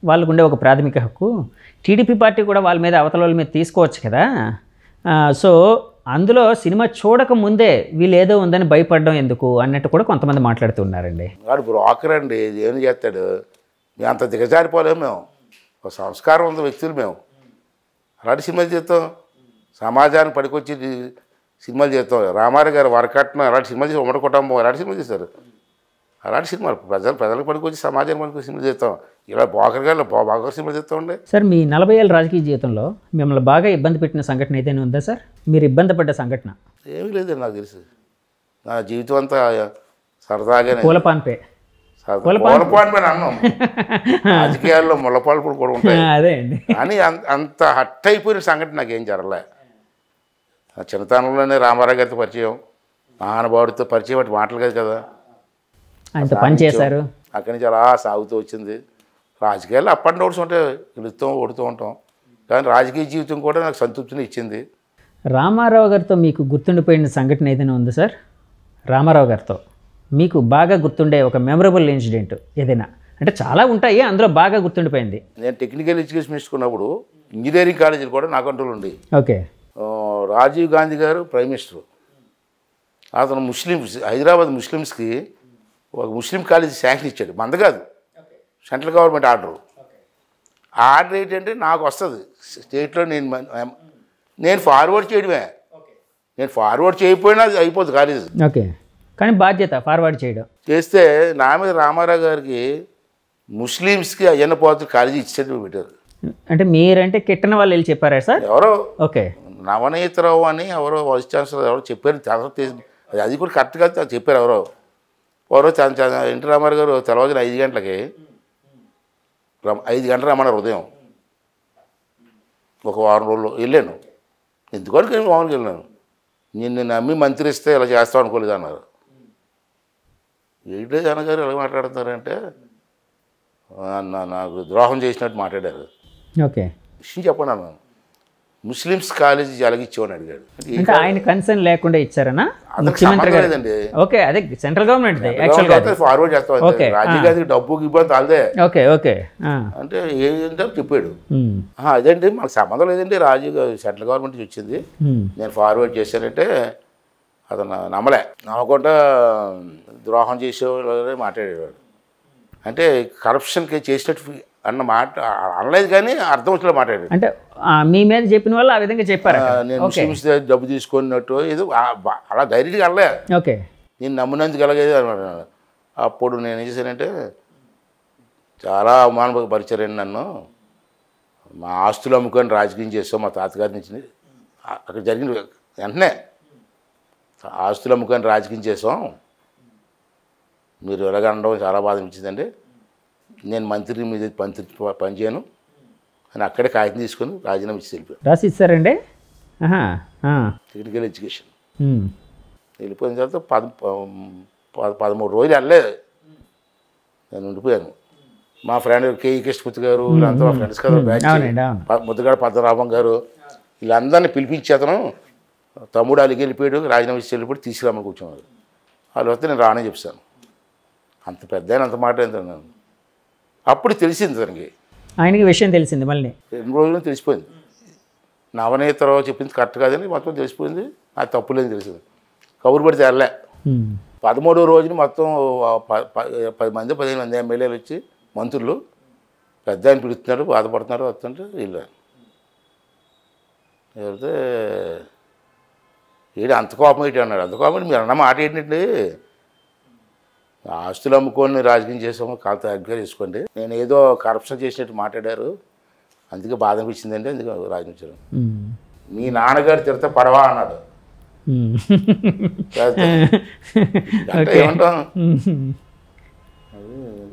వాళ్ళకుండే ఒక ప్రాథమిక హక్కు. టీడీపీ పార్టీ కూడా వాళ్ళ మీద అవతల వాళ్ళ మీద తీసుకోవచ్చు కదా. సో అందులో సినిమా చూడక ముందే వీళ్ళు ఏదో ఉందని భయపడడం ఎందుకు అన్నట్టు కూడా కొంతమంది మాట్లాడుతున్నారండి. వాడు బ్రోకర్ అండి, ఏం చేస్తాడు? మేము అంత దిగజారిపోలేము. మేము ఒక సంస్కారం ఉన్న వ్యక్తులు మేము. అలాంటి సినిమాలు చేస్తాం, సమాజానికి పనికొచ్చి సినిమాలు చేస్తాం. రామారావు గారు వరకట్నం అలాంటి సినిమాలు చేసి ఉమ్మడి కుటుంబం అలాంటి సినిమాలు చేస్తారు. అలాంటి సినిమాలు ప్రజలకు పనికొచ్చి సమాజానికి పనికొచ్చి సినిమాలు చేస్తాం. ఇలా బోకర్ గారు బోకర్ సినిమాలు చేస్తామండి. సార్ మీ 40 ఏళ్ళ రాజకీయ జీవితంలో మిమ్మల్ని బాగా ఇబ్బంది పెట్టిన సంఘటన ఏదైనా ఉందా సార్? మీరు ఇబ్బంది పడ్డ సంఘటన? ఏమీ లేదండి, నాకు తెలుసు. నా జీవితం అంతా సరదాగానే పూలపాన్పే అన్నాం. రాజకీయాల్లో ముళ్ళపాలు కూడా ఉంటాయి అదే అండి. అని అంత హట్ అయిపోయిన సంఘటన నాకేం జరగలే. చిన్నతనంలోనే రామారావు గారితో పరిచయం, మహానుభావుడితో పరిచయం, వాటి మాటలు కాదు కదా. ఆయనతో పని చేశారు. అక్కడి నుంచి అలా సాగుతూ వచ్చింది. రాజకీయాల్లో అప్ అండ్ డౌన్స్ ఉంటాయి, గెలుస్తాం ఓడుతూ ఉంటాం. కానీ రాజకీయ జీవితం కూడా నాకు సంతృప్తిని ఇచ్చింది. రామారావు గారితో మీకు గుర్తుండిపోయిన సంఘటన ఏదైనా ఉందా సార్? రామారావు గారితో మీకు బాగా గుర్తుండే ఒక మెమరబుల్ ఇన్సిడెంట్ ఏదైనా? అంటే చాలా ఉంటాయి, అందులో బాగా గుర్తుండిపోయింది. నేను టెక్నికల్ ఎడ్యుకేషన్ తీసుకున్నప్పుడు ఇంజనీరింగ్ కాలేజీలు కూడా నా కంట్రోల్ ఉండి. ఓకే. రాజీవ్ గాంధీ గారు ప్రైమ్ మినిస్టర్, అతను ముస్లిమ్స్, హైదరాబాద్ ముస్లిమ్స్కి ఒక ముస్లిం కాలేజీ శాంక్షన్ ఇచ్చాడు. మంద కాదు, సెంట్రల్ గవర్నమెంట్ ఆర్డర్. ఆర్డర్ ఏంటంటే నాకు వస్తుంది స్టేట్లో, నేను ఫార్వర్డ్ చేయడమే. నేను ఫార్వర్డ్ చేయకపోయినా అది అయిపోతుంది కాలేజ్. ఓకే, కానీ బాధ్యత ఫార్వర్డ్ చేయడం చేస్తే నా మీద రామారావు గారికి ముస్లిమ్స్కి అయ్యన్న పోతు కాలేజీ ఇచ్చేట్టు పెట్టారు. అంటే మీరంటే కిట్టన వాళ్ళు వెళ్ళి చెప్పారా సార్? ఎవరో ఓకే నవనీతరావు అని ఎవరో వైస్ ఛాన్సలర్ ఎవరో చెప్పారు. అది కూడా కరెక్ట్గా చెప్పారు. ఎవరో ఎన్టీ రామారావు గారు తెల్లవారుజామున 5 గంటలకి 5 గంటలు రమ్మన్నారు ఉదయం. ఒక వారం రోజులు వెళ్ళాను. ఎందుకంటే నేను మామూలుగా వెళ్ళాను. నిన్ను నమ్మి మంత్రి ఇస్తే ఇలా చేస్తావు అనుకోలేదు అన్నారు. ఏంటో జన గారు ఎలా మాట్లాడుతున్నారంటే నాకు ద్రోహం చేసినట్టు మాట్లాడారు. ఓకే, విషయం చెప్పండి అన్నాను. ముస్లిమ్స్ కాలేజీ ఎలాగిచ్చామని అడిగాడు. అంటే ఆయన కన్సర్న్ లేకుండా ఇచ్చారనా ముఖ్యమంత్రి గారు? ఓకే, అదే సెంట్రల్ గవర్నమెంట్ ఫార్వర్డ్ చేస్తాం. రాజీవ్ గాంధీ డబ్బుకి ఇబ్బంది అదే. ఓకే ఓకే అంటే ఏంటంటే చెప్పాడు. అదండి మనకు సంబంధం లేదండి, రాజీవ్ సెంట్రల్ గవర్నమెంట్ నుంచి వచ్చింది, నేను ఫార్వర్డ్ చేశానంటే అతను నమ్మకుండా ద్రోహం చేసేవాళ్ళు మాట్లాడేవాడు. అంటే కరప్షన్కి చేసినట్టు అన్న మాట అనలేదు, కానీ అర్థం వచ్చేలా మాట్లాడాడు. అంటే మీ మీద చెప్పిన వాళ్ళు ఆ విధంగా చెప్పారు. నేను ముస్లిమ్స్ డబ్బు తీసుకున్నట్టు ఏదో అలా డైరెక్ట్గా అనలే. ఓకే, నేను నమ్మినందుకు ఎలాగేది అన్నాడు. అప్పుడు నేను ఏం చేశానంటే చాలా అవమానపరిచారండి నన్ను. మా ఆస్తులు అమ్ముకొని రాజకీయం చేస్తాం, మా తాతగారి నుంచి అక్కడ జరిగిన వెంటనే ఆస్తులు అమ్ముకొని రాజకీయం చేసాం, మీరు ఎలాగ అనడం చాలా బాధ అనిపించిందండి. నేను మంత్రి మీద పనిచేయను అని అక్కడే కాగితం తీసుకొని రాజీనామా ఇచ్చి వెళ్ళిపోయాను. రాసి ఇచ్చారండి టెక్నికల్ ఎడ్యుకేషన్. వెళ్ళిపోయిన తర్వాత 13 రోజులు వెళ్ళలేదు, నేను ఉండిపోయాను. మా ఫ్రెండ్ కేఈ కృష్ణమూర్తి గారు వీళ్ళంతా మా ఫ్రెండ్స్ కదా, బ్యాచ్ ముద్దగాడ పద్మనాభం గారు వీళ్ళందరినీ పిలిపించి అతను తమ్ముడు అలిగి వెళ్ళిపోయాడు, రాజీనామా ఇచ్చి వెళ్ళిపోయి తీసుకురామని కూర్చున్నారు. వాళ్ళు వస్తే నేను రానని చెప్తాను. అంత పెద్ద ఆయన అంత మాట ఏంటన్నాను. అప్పుడు తెలిసింది తనకి, ఆయనకి విషయం తెలిసింది. మళ్ళీ 2 రోజుల్లో తెలిసిపోయింది. నవనీతరావు చెప్పింది కరెక్ట్ కాదని మొత్తం తెలిసిపోయింది. అది తప్పులేని తెలిసింది. కబురు పడితే వెళ్ళే. 13వ రోజున మొత్తం 10 మంది 15 మంది ఎమ్మెల్యేలు వచ్చి మంత్రులు పెద్ద ఆయన పిలుస్తున్నారు, బాధపడుతున్నారు, వస్తుంటే వెళ్ళాను. వెళ్తే ఏడు అంత కోపం ఏంటి అన్నాడు. అంత కోపం మీరు అన్న మాట ఏంటండి, ఆస్తులు అమ్ముకొని రాజకీయం చేసాము, కాస్త అగ్గా చేసుకోండి, నేను ఏదో కరప్షన్ చేసినట్టు మాట్లాడారు, అందుకే బాధ అనిపించిందండి, అందుకే రాజకీయం. మీ నాన్నగారు తిడితే పడవా అన్నాడు. అంటే ఏమంటాం,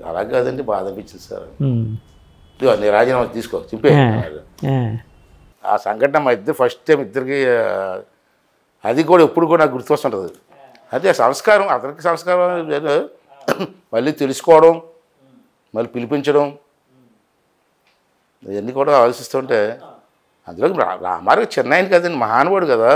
అలా కాదండి బాధ అనిపించింది సార్. నీ రాజీనామా తీసుకో చింపే. ఆ సంఘటన మా ఇద్దరు ఫస్ట్ టైం ఇద్దరికి, అది కూడా ఎప్పుడు కూడా నాకు గుర్తొస్తుంటుంది. అదే సంస్కారం, అతనికి సంస్కారం మళ్ళీ తెలుసుకోవడం, మళ్ళీ పిలిపించడం, ఇవన్నీ కూడా ఆలోచిస్తుంటే అందులో రామారావు చిన్న ఆయన కదండి, మహానుభావుడు కదా.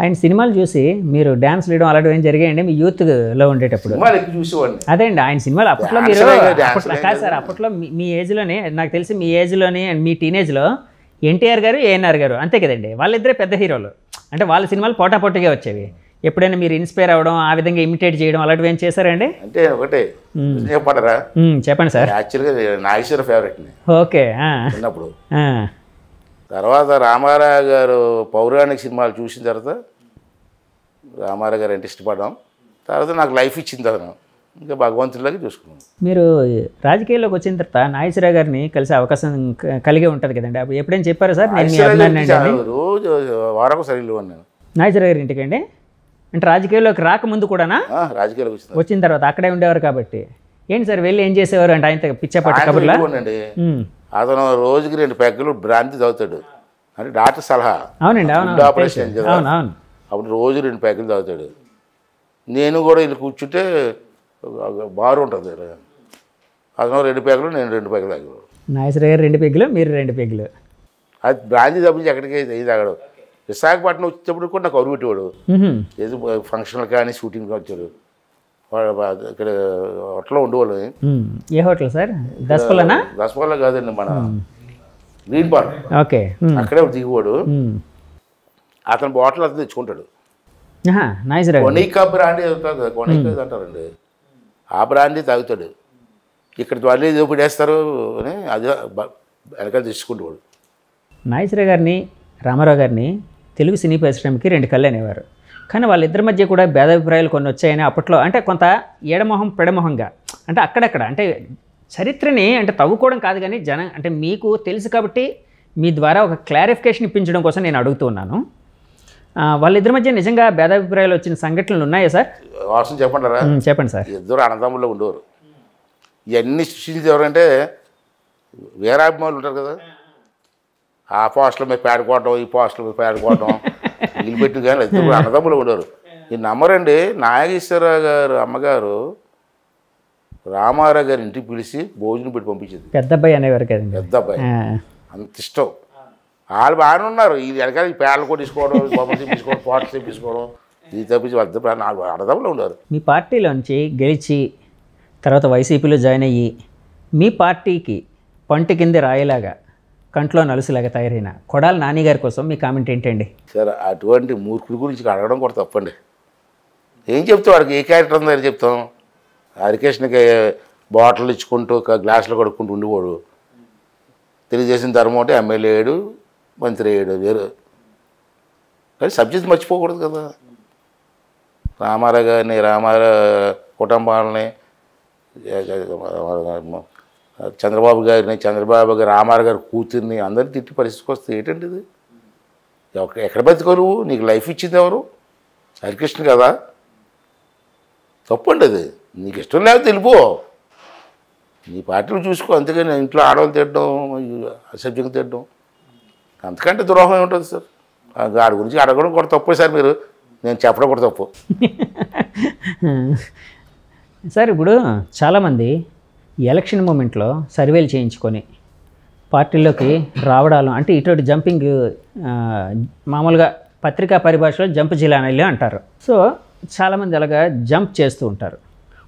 ఆయన సినిమాలు చూసి మీరు డ్యాన్స్ వేయడం అలాంటివి ఏం జరిగాయండి మీ యూత్లో ఉండేటప్పుడు? సినిమాలు ఎక్కువ చూసేవాడిని. అదే అండి, ఆయన సినిమాలు అప్పట్లో మీరు డాన్స్ కాదు సార్, అప్పట్లో మీ ఏజ్లోనే నాకు తెలిసి మీ ఏజ్లోనే మీ టీనేజ్లో ఎన్టీఆర్ గారు, ఏఎన్ఆర్ గారు అంతే కదండి, వాళ్ళిద్దరే పెద్ద హీరోలు. అంటే వాళ్ళ సినిమాలు పోటాపోటీగా వచ్చేవి. ఎప్పుడైనా మీరు ఇన్స్పైర్ అవ్వడం, ఆ విధంగా ఇమిటేట్ చేయడం అలాంటివి ఏం చేశారండి? అంటే ఒకటే చెప్పంటారా? చెప్పండి సార్. యాక్చువల్గా నాగేశ్వర ఫేవరెట్ని ఓకే. చిన్నప్పుడు. తర్వాత రామారావు గారు పౌరాణిక సినిమాలు చూసిన తర్వాత రామారావు గారు అంటే ఇష్టపడడం, తర్వాత నాకు లైఫ్ ఇచ్చింది అతను, ఇంకా భగవంతుడిలాగా చూసుకున్నాను. మీరు రాజకీయాల్లోకి వచ్చిన తర్వాత నాగేశ్వరరావు గారిని కలిసే అవకాశం కలిగే ఉంటుంది కదండి, అప్పుడు ఎప్పుడైనా చెప్పారా సార్? రోజు వారం సరిగ్గా ఉన్నాను నాగేశ్వరరావు గారి ఇంటికి అండి. అంటే రాజకీయాల్లోకి రాకముందు కూడానా? రాజకీయాలకు వచ్చిన తర్వాత అక్కడే ఉండేవారు కాబట్టి. ఏంటి సార్ వెళ్ళి ఏం చేసేవారు అంటే ఆయన పిచ్చాపట్టి కబుర్లా? అతను రోజుకి 2 పెగ్గలు బ్రాంతి తాగుతాడు, అంటే డాక్టర్ సలహా. అవునండి, అవును, ఆపరేషన్ అవును. అప్పుడు రోజు 2 పెగ్గలు తాగుతాడు. నేను కూడా వీళ్ళు కూర్చుంటే బారు ఉంటుంది, అతను 2 పెగ్గలు, నేను 2 పెగ్గలు తాగాడు. నాగేశ్వర గారు 2 పెగ్గులు, మీరు 2 పెగ్గులు. అది బ్రాంతి తప్పించి ఎక్కడికి ఇది తాగాడు. విశాఖపట్నం వచ్చేటప్పుడు కూడా నాకు అరువు పెట్టేవాడు, ఏదో ఫంక్షన్లు కానీ షూటింగ్ వచ్చాడు. ఇక్కడ హోటల్లో ఉండేవాళ్ళు. ఏ హోటల్ సార్? దసపల్లనా? దసపల్ల కాదండి, మన గ్రీన్ పార్క్. ఓకే. అక్కడే దిగువాడు. అతను బాటిల్ అతను తెచ్చుకుంటాడు. నాగేశ్వరరావు కొనికా బ్రాండీ అవుతుంది కదా, కొనికా అంటారండి, ఆ బ్రాండీ తాగుతాడు. ఇక్కడ మళ్ళీ ఏదో పడేస్తారు అని అది వెనకాల తెచ్చుకుంటాడు. నాగేశ్వరరావు గారిని, రామారావు గారిని తెలుగు సినీ పరిశ్రమకి 2 కళ్ళు అనేవారు. కానీ వాళ్ళిద్దరి మధ్య కూడా భేదాభిప్రాయాలు కొన్ని వచ్చాయని అప్పట్లో, అంటే కొంత ఏడమొహం పెడమొహంగా, అంటే అక్కడక్కడ, అంటే చరిత్రని అంటే తవ్వుకోవడం కాదు కానీ అంటే మీకు తెలుసు కాబట్టి మీ ద్వారా ఒక క్లారిఫికేషన్ ఇప్పించడం కోసం నేను అడుగుతూ ఉన్నాను. వాళ్ళిద్దరి మధ్య నిజంగా భేదాభిప్రాయాలు వచ్చిన సంఘటనలు ఉన్నాయా సార్? వాసన చెప్పంటారా? చెప్పండి సార్. ఇద్దరు అన్నదమ్ముల్లో ఉండేవారు. ఇవన్నీ సృష్టించేది ఎవరంటే వీరాభిమానులు ఉంటారు కదా, ఆ పోస్టుల మీద పేడుకోవటం, ఈ పోస్టుల మీద పేడుకోవటం వీళ్ళు పెట్టి, కానీ ఇద్దరు అన్నదమ్ములు ఉండేవారు. ఈ నమ్మరండి, నాగేశ్వరరావు గారు అమ్మగారు రామారావు గారి ఇంటికి పిలిచి భోజనం పెట్టి పంపించింది. పెద్ద అబ్బాయి అనేవారు కదండి. పెద్ద అబ్బాయి, అంత ఇష్టం. వాళ్ళు బాగానే ఉన్నారు. ఈ వెనకాల ఈ పేడలు కూడా తీసుకోవడం, బొమ్మలు తెప్పించుకోవడం, పోటలు తెప్పించుకోవడం, ఇది తప్పించి వాళ్ళ అన్నదమ్ములు ఉన్నారు. మీ పార్టీలోంచి గెలిచి తర్వాత వైసీపీలో జాయిన్ అయ్యి మీ పార్టీకి పంట కింద రాయేలాగా కంట్లో నలుసులాగా తయారైన కొడాలి నాని గారి కోసం మీ కామెంట్ ఏంటండి? సార్, అటువంటి మూర్ఖుడి గురించి అడగడం కూడా తప్పండి. ఏం చెప్తాం, వాడికి ఏ క్యారెక్టర్ ఉందని చెప్తాం. హరికృష్ణకి బాటిల్ ఇచ్చుకుంటూ గ్లాసులు కడుక్కుంటూ ఉండిపోడు. తెలియజేసిన ధర్మం అంటే ఎమ్మెల్యే అయ్యాడు, మంత్రి అయ్యాడు, వేరు. కానీ సబ్జెక్ట్ మర్చిపోకూడదు కదా. రామారావు గారిని, రామారావు కుటుంబాలని, చంద్రబాబు గారిని, చంద్రబాబు గారు రామారావు గారి కూతుర్ని అందరినీ తిట్టి పరిస్థితికి వస్తే ఏంటండి ఇది? ఎక్కడ బతుకో నువ్వు? నీకు లైఫ్ ఇచ్చింది ఎవరు? హరికృష్ణ కదా. తప్పండి అది. నీకు ఇష్టం లేకపోతే వెళ్ళిపో, నీ పార్టీలు చూసుకో. అంతేగాని ఇంట్లో ఆడవాళ్ళు తిట్టడం, అసభ్యంగా తిట్టడం, అంతకంటే ద్రోహం ఏముంటుంది సార్? వాడి గురించి అడగడం కూడా తప్పు సార్. మీరు, నేను చెప్పడం కూడా తప్పు సార్. ఇప్పుడు చాలామంది ఎలక్షన్ మూమెంట్లో సర్వేలు చేయించుకొని పార్టీలోకి రావడాలు, అంటే ఇటువంటి జంపింగ్, మామూలుగా పత్రికా పరిభాషలో జంప్ జిలానీలు అంటారు. సో చాలామంది అలాగా జంప్ చేస్తూ ఉంటారు.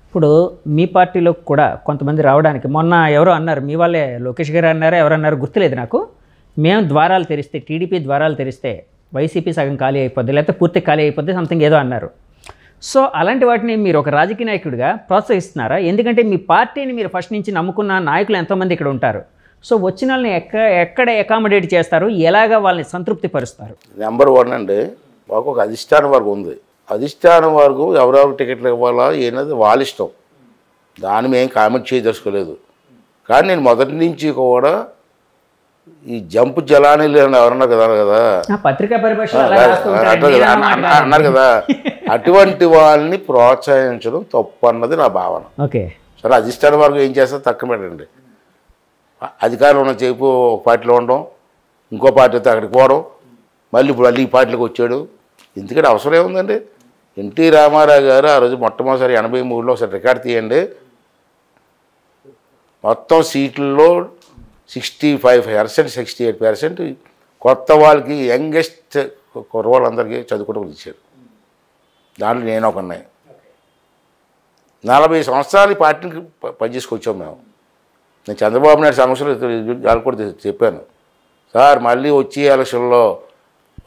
ఇప్పుడు మీ పార్టీలో కూడా కొంతమంది రావడానికి, మొన్న ఎవరో అన్నారు, మీ వాళ్ళే లోకేష్ గారు అన్నారో ఎవరన్నారు గుర్తులేదు నాకు, మేము ద్వారాలు తెరిస్తే, టీడీపీ ద్వారాలు తెరిస్తే వైసీపీ సగం ఖాళీ అయిపోద్ది, లేకపోతే పూర్తి ఖాళీ అయిపోద్ది, సంథింగ్ ఏదో అన్నారు. సో అలాంటి వాటిని మీరు ఒక రాజకీయ నాయకుడిగా ప్రోత్సహిస్తున్నారా? ఎందుకంటే మీ పార్టీని మీరు ఫస్ట్ నుంచి నమ్ముకున్న నాయకులు ఎంతోమంది ఇక్కడ ఉంటారు. సో వచ్చిన వాళ్ళని ఎక్కడ అకామిడేట్ చేస్తారు, ఎలాగ వాళ్ళని సంతృప్తి పరుస్తారు? నెంబర్ 1 అండి, మాకు ఒక అధిష్టానం వర్గం ఉంది. అధిష్టానం వర్గం ఎవరెవరు టికెట్లు ఇవ్వాలా ఏనది వాళ్ళ ఇష్టం, దాన్ని మేము కామెంట్ చేయదలుచుకోలేదు. కానీ నేను మొదటి నుంచి కూడా ఈ జంప్ జలానీలు ఎవరన్నారు కదా, పత్రికా పరిభాష అన్నారు కదా, అటువంటి వాళ్ళని ప్రోత్సహించడం తప్పు అన్నది నా భావన. ఓకే, సరే, అధిష్టాన వర్గం ఏం చేస్తారు తక్కువ పెట్టండి. అధికారులు ఉన్న చేపు ఒక పార్టీలో ఉండడం, ఇంకో పార్టీతో అక్కడికి పోవడం, మళ్ళీ ఇప్పుడు ఈ పార్టీలోకి వచ్చాడు. ఎందుకంటే అవసరం ఏముందండి? ఎన్టీ రామారావు గారు ఆ రోజు మొట్టమొదటిసారి 83లో ఒకసారి రికార్డు తీయండి, మొత్తం సీట్లలో 65%, 68% కొత్త వాళ్ళకి, యంగెస్ట్ కుర్రవాళ్ళందరికీ చదువుకోవడం ఇచ్చారు. దాంట్లో నేను ఒక ఉన్నాయి. 40 సంవత్సరాలు ఈ పార్టీకి పనిచేసుకొచ్చాం మేము. నేను చంద్రబాబు నాయుడు సమస్యలు వాళ్ళు కూడా చెప్పాను, సార్ మళ్ళీ వచ్చే ఎలక్షన్లో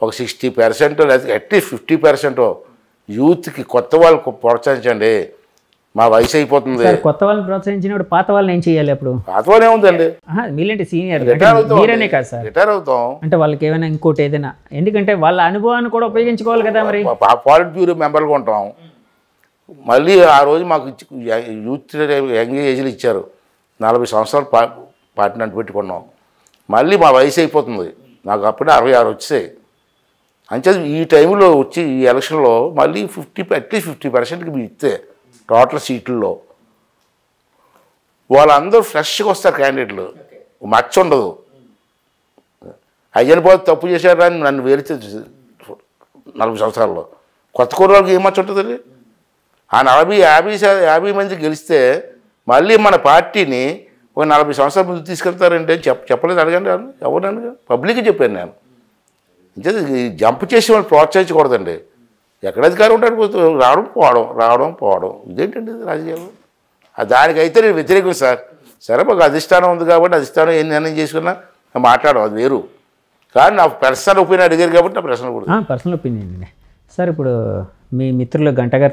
ఒక 60% లేదా అట్లీస్ట్ 50% యూత్కి కొత్త వాళ్ళకు ప్రోత్సహించండి, మా వయసు అయిపోతుంది. కొత్త వాళ్ళని ప్రోత్సహించినప్పుడు పాత వాళ్ళని ఏం చేయాలి? అప్పుడు పాత వాళ్ళు ఏముందండి, మీరేంటి సీనియర్ మీరనే కాదు సార్, రిటైర్ అవుతాం అంటే వాళ్ళకి ఏమైనా ఇంకోటి ఏదైనా, ఎందుకంటే వాళ్ళ అనుభవాన్ని కూడా ఉపయోగించుకోవాలి కదా. మరి పాలిట్ బ్యూరో మెంబర్గా ఉంటాం. మళ్ళీ ఆ రోజు మాకు యూత్ యంగ్ ఏజ్లు ఇచ్చారు, 40 సంవత్సరాలు పార్టీని అంటు పెట్టుకున్నాం. మళ్ళీ మా వయసు అయిపోతుంది, నాకు అప్పుడే 66 వచ్చాయి. అంతే ఈ టైంలో వచ్చి ఈ ఎలక్షన్లో మళ్ళీ అట్లీస్ట్ 50%కి మీరు ఇస్తే టోటల్ సీట్లలో వాళ్ళందరూ ఫ్రెష్గా వస్తారు క్యాండిడేట్లు, మచ్చ ఉండదు. అయ్యని పోతే తప్పు చేశారు అని నన్ను వేరితే 40 సంవత్సరాల్లో కొత్త కుర్రాళ్ళకి ఏం మచ్చ ఉంటుందండి? ఆ 40-50 మంది గెలిస్తే మళ్ళీ మన పార్టీని ఒక 40 సంవత్సరాల ముందు తీసుకెళ్తారంటే చెప్పలేదు, అడగండి ఎవరు అడగ, పబ్లిక్కి చెప్పాను నేను. అంటే జంప్ చేసి వాళ్ళు ప్రోత్సహించకూడదండి. ఎక్కడ అధికారం ఉంటాడు, రావడం పోవడం, ఇదేంటండి రాజకీయాలు? దానికైతే నేను వ్యతిరేకం సార్. సరే మాకు అధిష్టానం ఉంది కాబట్టి అధిష్టానం ఏం నిర్ణయం చేసుకున్నా మాట్లాడడం అది వేరు, కానీ నా పర్సనల్ ఒపీనియన్ అడిగారు కాబట్టి నా పర్సనల్ ఒపీనియన్ సార్. ఇప్పుడు మీ మిత్రులు గంట గారు